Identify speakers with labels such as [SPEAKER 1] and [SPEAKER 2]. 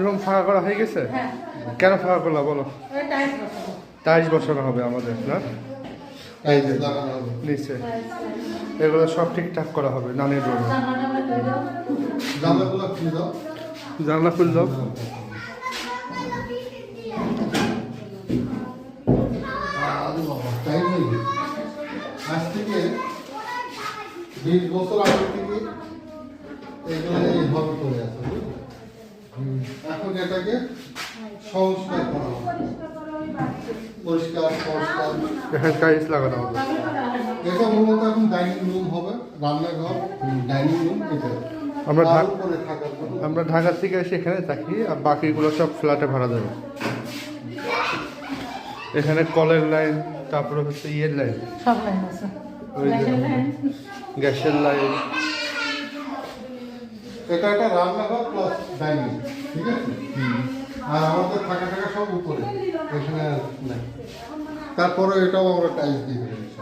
[SPEAKER 1] Room ফাঁকা করা হয়ে গেছে? কেন ফাঁকা করলা বলো? টাইলস বসানো হবে আমাদের না, এই যে নিচে এগুলো সব ঠিকঠাক করা হবে নানির রুমে। জানলা খুলে দাও।
[SPEAKER 2] আজ থেকে 20 বছর আগে থেকে এগুলো এইভাবে করে আছে। এখন এটাকে সংস্কার করা হবে, পরিষ্কার সংস্কার।
[SPEAKER 1] এখানে টাইলস লাগানো হবে।
[SPEAKER 2] এটা মূলত এখন ডাইনিং রুম হবে, রান্নাঘর, ডাইনিং রুম। এটা
[SPEAKER 1] আমরা ঢাকা থেকে এসে এখানে থাকি, আর বাকিগুলো সব ফ্ল্যাটে ভাড়া দেবে। এখানে কলের লাইন, তারপরে হচ্ছে ইয়ের লাইন,
[SPEAKER 3] সব লাইন আছে,
[SPEAKER 1] ওই যে গ্যাসের লাইন।
[SPEAKER 2] এটা একটা রান্নাঘর প্লাস ডাইনিং, ঠিক আছে। আর আমাদের থাকা সব উপরে, এখানে নাই। তারপরে এটাও আমরা টাইলস দিয়ে দিয়েছি।